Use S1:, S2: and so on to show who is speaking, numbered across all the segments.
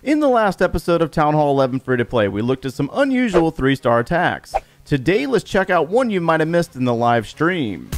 S1: In the last episode of Town Hall 11 Free to Play, we looked at some unusual 3-star attacks. Today, let's check out one you might have missed in the live stream.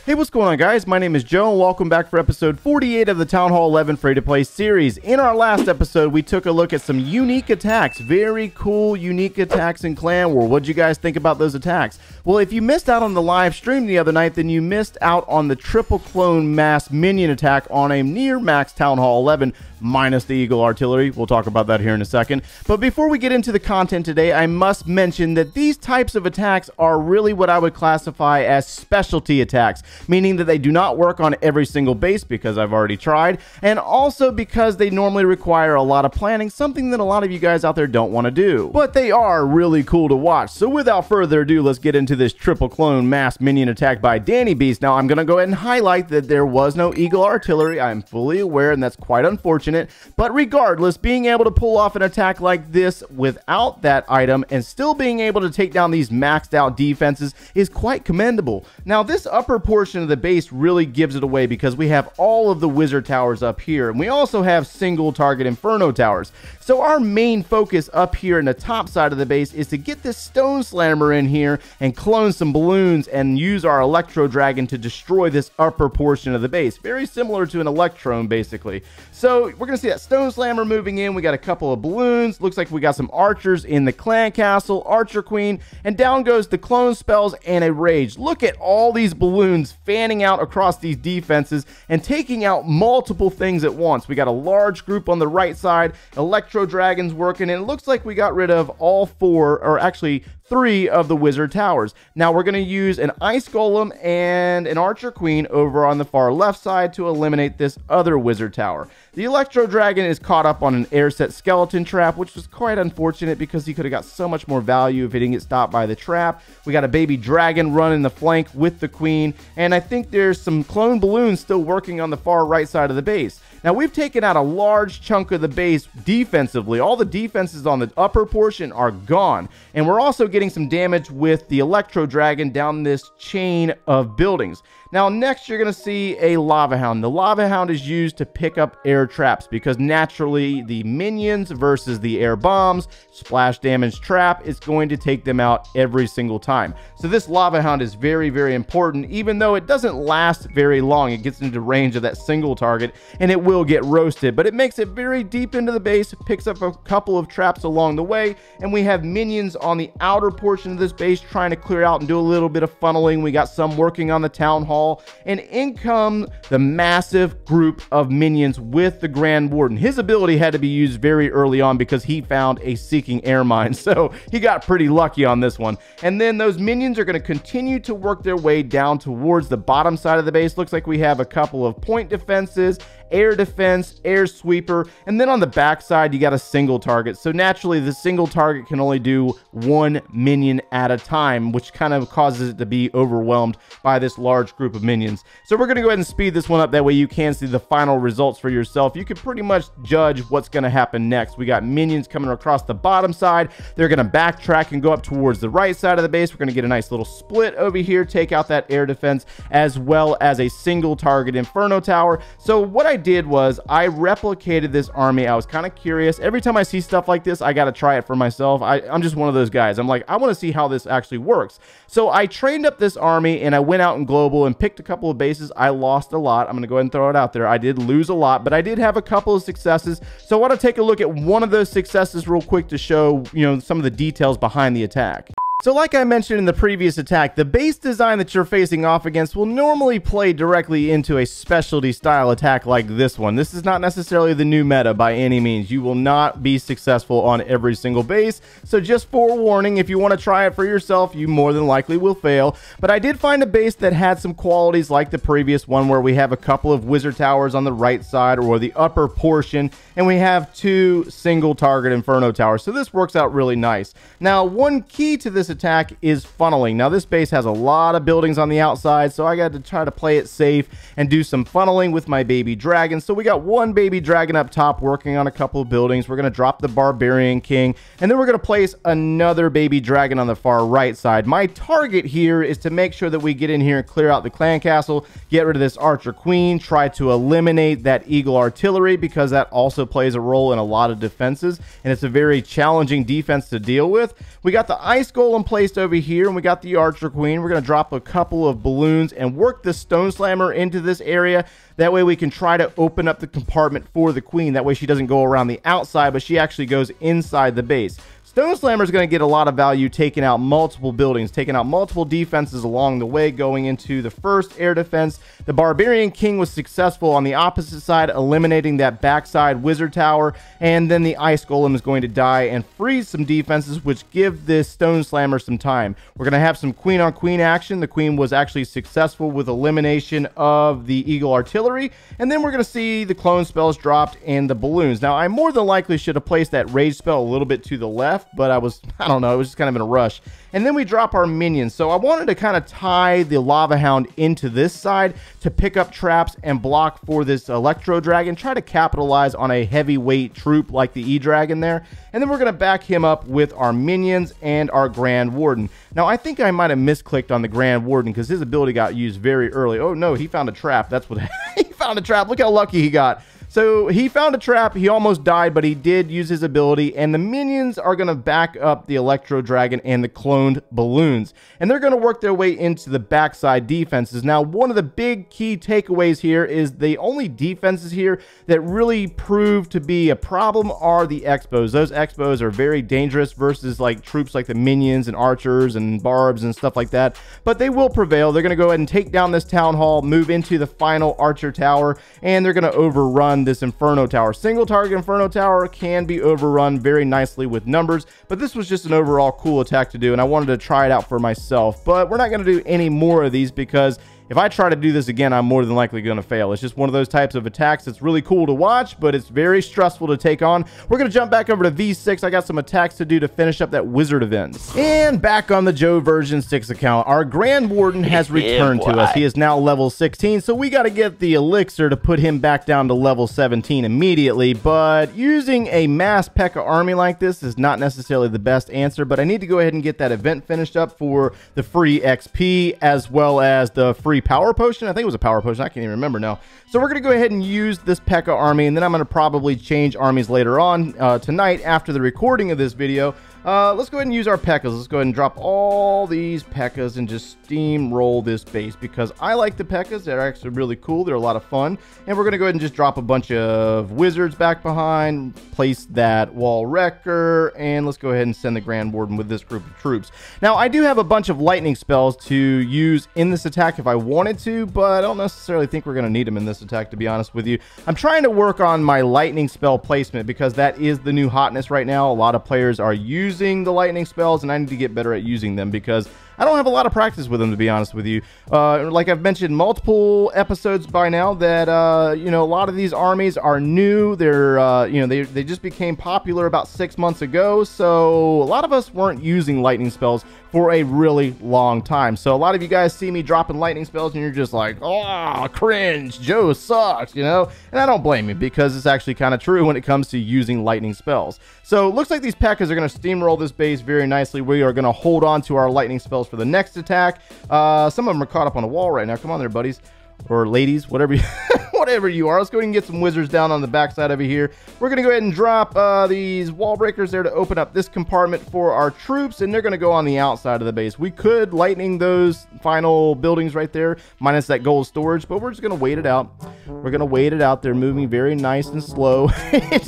S1: Hey, what's going on, guys? My name is Joe, and welcome back for episode 48 of the Town Hall 11 Free-to-Play series. In our last episode, we took a look at some unique attacks. Very cool, unique attacks in Clan War. What'd you guys think about those attacks? Well, if you missed out on the live stream the other night, then you missed out on the triple clone mass minion attack on a near max Town Hall 11, minus the Eagle Artillery. We'll talk about that here in a second. But before we get into the content today, I must mention that these types of attacks are really what I would classify as specialty attacks, meaning that they do not work on every single base, because I've already tried, and also because they normally require a lot of planning, something that a lot of you guys out there don't want to do. But they are really cool to watch. So without further ado, let's get into this triple clone mass minion attack by Danny Beast. Now, I'm going to go ahead and highlight that there was no Eagle Artillery. I'm fully aware, and that's quite unfortunate. But regardless, being able to pull off an attack like this without that item and still being able to take down these maxed out defenses is quite commendable. Now, this upper portion of the base really gives it away because we have all of the wizard towers up here, and we also have single target inferno towers. So our main focus up here in the top side of the base is to get this stone slammer in here and clone some balloons and use our electro dragon to destroy this upper portion of the base. Very similar to an electron, basically. So we're going to see that stone slammer moving in. We got a couple of balloons. Looks like we got some archers in the clan castle, archer queen, and down goes the clone spells and a rage. Look at all these balloons fanning out across these defenses and taking out multiple things at once. We got a large group on the right side, electro dragons working, and it looks like we got rid of all four, or actually 3 of the wizard towers. Now we're going to use an ice golem and an archer queen over on the far left side to eliminate this other wizard tower. The electro dragon is caught up on an air set skeleton trap, which was quite unfortunate because he could have got so much more value if he didn't get stopped by the trap. We got a baby dragon running the flank with the queen, and I think there's some clone balloons still working on the far right side of the base. Now, we've taken out a large chunk of the base defensively. All the defenses on the upper portion are gone, and we're also getting some damage with the electro dragon down this chain of buildings. Now, next you're going to see a lava hound. The lava hound is used to pick up air traps because naturally the minions versus the air bombs splash damage trap is going to take them out every single time. So this lava hound is very, very important, even though it doesn't last very long. It gets into range of that single target and it will get roasted, but it makes it very deep into the base, picks up a couple of traps along the way, and we have minions on the outer portion of this base trying to clear out and do a little bit of funneling. We got some working on the town hall, and in come the massive group of minions with the Grand Warden. His ability had to be used very early on because he found a seeking air mine, so he got pretty lucky on this one. And then those minions are going to continue to work their way down towards the bottom side of the base. Looks like we have a couple of point defenses, air defense, air sweeper, and then on the back side you got a single target. So naturally the single target can only do 1 minion at a time, which kind of causes it to be overwhelmed by this large group of minions. So we're going to go ahead and speed this one up, that way you can see the final results for yourself. You can pretty much judge what's going to happen next. We got minions coming across the bottom side. They're going to backtrack and go up towards the right side of the base. We're going to get a nice little split over here, take out that air defense, as well as a single target inferno tower. So what I did was I replicated this army. I was kind of curious. Every time I see stuff like this, I got to try it for myself. I'm just one of those guys. I'm like, I want to see how this actually works. So I trained up this army and I went out in global and picked a couple of bases. I lost a lot. I'm going to go ahead and throw it out there. I did lose a lot, but I did have a couple of successes. So I want to take a look at one of those successes real quick to show, some of the details behind the attack. So like I mentioned in the previous attack, the base design that you're facing off against will normally play directly into a specialty style attack like this one. This is not necessarily the new meta by any means. You will not be successful on every single base. So just forewarning, if you want to try it for yourself, you more than likely will fail. But I did find a base that had some qualities like the previous one, where we have a couple of wizard towers on the right side or the upper portion, and we have 2 single target inferno towers. So this works out really nice. Now, one key to this attack is funneling. Now, this base has a lot of buildings on the outside, so I got to try to play it safe and do some funneling with my baby dragon. So we got one baby dragon up top working on a couple of buildings. We're going to drop the Barbarian King, and then we're going to place another baby dragon on the far right side. My target here is to make sure that we get in here and clear out the clan castle, get rid of this archer queen, try to eliminate that eagle artillery, because that also plays a role in a lot of defenses, and it's a very challenging defense to deal with. We got the ice golem placed over here, and we got the archer queen. We're going to drop a couple of balloons and work the stone slammer into this area. That way we can try to open up the compartment for the queen. That way she doesn't go around the outside, but she actually goes inside the base. Stone Slammer is going to get a lot of value taking out multiple buildings, taking out multiple defenses along the way, going into the first air defense. The Barbarian King was successful on the opposite side, eliminating that backside wizard tower, and then the Ice Golem is going to die and freeze some defenses, which give this Stone Slammer some time. We're going to have some queen on queen action. The queen was actually successful with elimination of the Eagle Artillery, and then we're going to see the clone spells dropped and the balloons. Now, I more than likely should have placed that rage spell a little bit to the left, but I don't know, it was just kind of in a rush. And then we drop our minions. So I wanted to kind of tie the Lava Hound into this side to pick up traps and block for this Electro Dragon, try to capitalize on a heavyweight troop like the E-Dragon there. And then we're going to back him up with our minions and our Grand Warden. Now, I think I might have misclicked on the Grand Warden because his ability got used very early. Oh no, he found a trap. That's what he found a trap. Look how lucky he got. So he found a trap, he almost died, but he did use his ability, and the minions are going to back up the Electro Dragon and the cloned balloons. And they're going to work their way into the backside defenses. Now, one of the big key takeaways here is the only defenses here that really prove to be a problem are the Expos. Those Expos are very dangerous versus like troops like the minions and archers and barbs and stuff like that. But they will prevail. They're going to go ahead and take down this town hall, move into the final archer tower, and they're going to overrun this Inferno Tower. Single target Inferno Tower can be overrun very nicely with numbers, but this was just an overall cool attack to do, and I wanted to try it out for myself. But we're not going to do any more of these because if I try to do this again, I'm more than likely going to fail. It's just one of those types of attacks that's really cool to watch, but it's very stressful to take on. We're going to jump back over to V6. I got some attacks to do to finish up that wizard event. And back on the Joe version 6 account, our Grand Warden has returned to us. He is now level 16, so we got to get the elixir to put him back down to level 17 immediately. But using a mass P.E.K.K.A. army like this is not necessarily the best answer, but I need to go ahead and get that event finished up for the free XP as well as the free power potion. I think it was a power potion. I can't even remember now. So we're going to go ahead and use this P.E.K.K.A. army, and then I'm going to probably change armies later on tonight after the recording of this video. Let's go ahead and use our P.E.K.K.As. Let's go ahead and drop all these P.E.K.K.As and just steamroll this base because I like the P.E.K.K.As. They're actually really cool. They're a lot of fun. And we're going to go ahead and just drop a bunch of wizards back behind, place that wall wrecker, and let's go ahead and send the Grand Warden with this group of troops. Now, I do have a bunch of lightning spells to use in this attack if I wanted to, but I don't necessarily think we're going to need them in this attack, to be honest with you. I'm trying to work on my lightning spell placement because that is the new hotness right now. A lot of players are using the lightning spells, and I need to get better at using them because I don't have a lot of practice with them, to be honest with you. Like I've mentioned multiple episodes by now that, you know, a lot of these armies are new. They're, you know, they just became popular about 6 months ago. So a lot of us weren't using lightning spells for a really long time. So a lot of you guys see me dropping lightning spells and you're just like, oh, cringe, Joe sucks, you know? And I don't blame you because it's actually kind of true when it comes to using lightning spells. So it looks like these P.E.K.K.As are going to steamroll this base very nicely. We are going to hold on to our lightning spells for the next attack. Some of them are caught up on the wall right now. Come on there, buddies. Or ladies, whatever you, whatever you are. Let's go ahead and get some wizards down on the backside over here. We're going to go ahead and drop these wall breakers there to open up this compartment for our troops, and they're going to go on the outside of the base. We could lightning those final buildings right there, minus that gold storage, but we're just going to wait it out. We're going to wait it out. They're moving very nice and slow,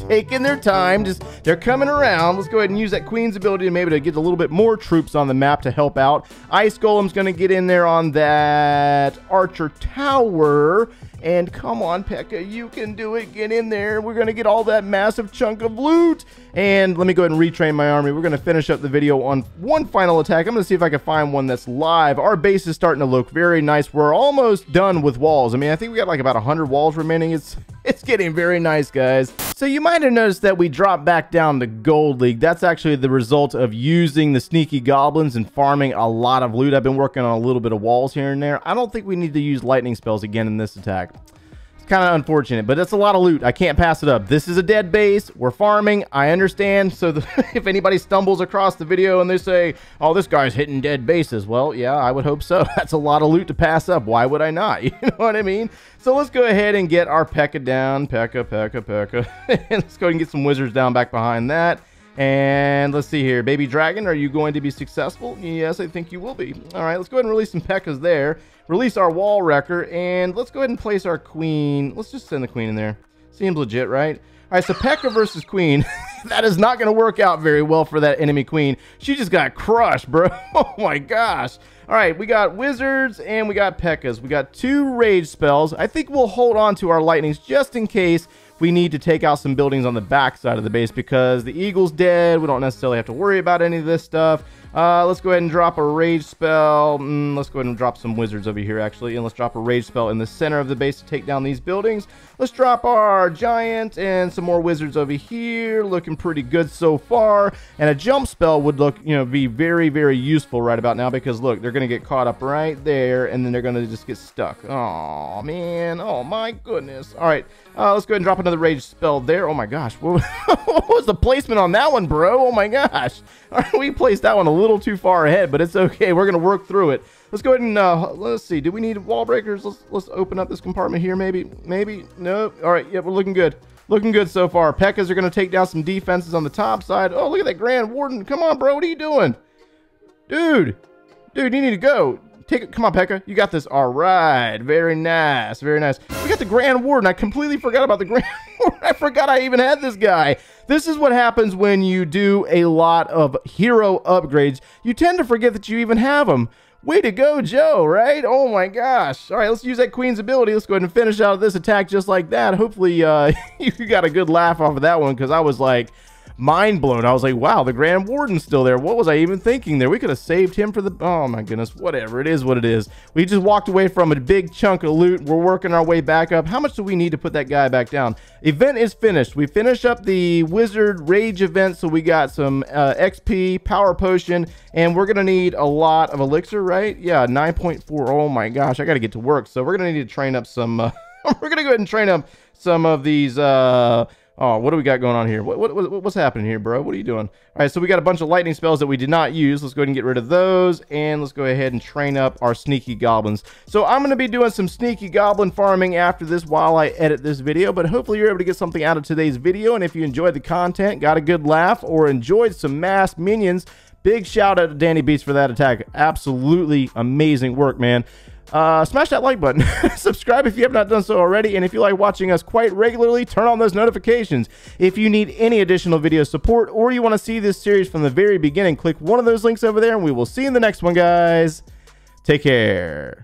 S1: taking their time. Just they're coming around. Let's go ahead and use that queen's ability to maybe to get a little bit more troops on the map to help out. Ice Golem's going to get in there on that archer tower. And come on, P.E.K.K.A., you can do it. Get in there. We're going to get all that massive chunk of loot. And let me go ahead and retrain my army. We're going to finish up the video on one final attack. I'm going to see if I can find one that's live. Our base is starting to look very nice. We're almost done with walls. I mean, I think we got like about 100 walls remaining. It's It's getting very nice, guys. So you might have noticed that we dropped back down to Gold League. That's actually the result of using the sneaky goblins and farming a lot of loot. I've been working on a little bit of walls here and there. I don't think we need to use lightning spells again in this attack. It's kind of unfortunate, but it's a lot of loot. I can't pass it up. This is a dead base. We're farming. I understand. So if anybody stumbles across the video and they say, oh, this guy's hitting dead bases. Well, yeah, I would hope so. That's a lot of loot to pass up. Why would I not? You know what I mean? So let's go ahead and get our P.E.K.K.A. down. P.E.K.K.A. And let's go and get some wizards down back behind that. And let's see here. Baby Dragon, are you going to be successful? Yes, I think you will be. All right, let's go ahead and release some P.E.K.K.A.s there. Release our wall wrecker, and let's go ahead and place our queen. Let's just send the queen in there. Seems legit, right? All right, so P.E.K.K.A. versus queen. That is not going to work out very well for that enemy queen. She just got crushed, bro. Oh my gosh. All right, we got wizards and we got P.E.K.K.A.s. We got 2 rage spells. I think we'll hold on to our lightnings just in case we need to take out some buildings on the back side of the base because the eagle's dead. We don't necessarily have to worry about any of this stuff. Let's go ahead and drop a rage spell. Let's go ahead and drop some wizards over here, actually. And let's drop a rage spell in the center of the base to take down these buildings. Let's drop our giant and some more wizards over here. Looking pretty good so far. And a jump spell would look, you know, be very, very useful right about now because, look, they're going to get caught up right there. And then they're going to just get stuck. Oh, man. Oh, my goodness. All right. Let's go ahead and drop another rage spell there. Oh, my gosh. What was the placement on that one, bro? Oh, my gosh. All right, we placed that one a little too far ahead, but it's okay. We're going to work through it. Let's go ahead and, let's see. Do we need wall breakers? Let's open up this compartment here, maybe. Maybe. Nope. All right. Yeah, we're looking good. Looking good so far. P.E.K.K.A.s are going to take down some defenses on the top side. Oh, look at that Grand Warden. Come on, bro. What are you doing? Dude, you need to go. Take it. Come on, P.E.K.K.A. You got this. All right. Very nice. Very nice. We got the Grand Warden. I completely forgot about the Grand Warden. I forgot I even had this guy. This is what happens when you do a lot of hero upgrades. You tend to forget that you even have them. Way to go, Joe, right? Oh my gosh. All right, let's use that queen's ability. Let's go ahead and finish out this attack just like that. Hopefully you got a good laugh off of that one because I was like mind blown. I was like, wow, the Grand Warden's still there. What was I even thinking there? We could have saved him for the... Oh my goodness, whatever. It is what it is. We just walked away from a big chunk of loot. We're working our way back up. How much do we need to put that guy back down? Event is finished. We finished up the Wizard Rage event, so we got some XP, Power Potion, and we're going to need a lot of Elixir, right? Yeah, 9.4. Oh my gosh, I got to get to work. So we're going to need to train up some... we're going to go ahead and train up some of these... Oh, what do we got going on here? What's happening here, bro? What are you doing? All right, so we got a bunch of lightning spells that we did not use. Let's go ahead and get rid of those, and let's go ahead and train up our sneaky goblins. So I'm going to be doing some sneaky goblin farming after this while I edit this video, but hopefully you're able to get something out of today's video, and if you enjoyed the content, got a good laugh, or enjoyed some mass minions, big shout out to Danny Beats for that attack. Absolutely amazing work, man. Smash that like button. Subscribe if you have not done so already. And if you like watching us quite regularly, turn on those notifications. If you need any additional video support or you want to see this series from the very beginning, click one of those links over there and we will see you in the next one, guys. Take care.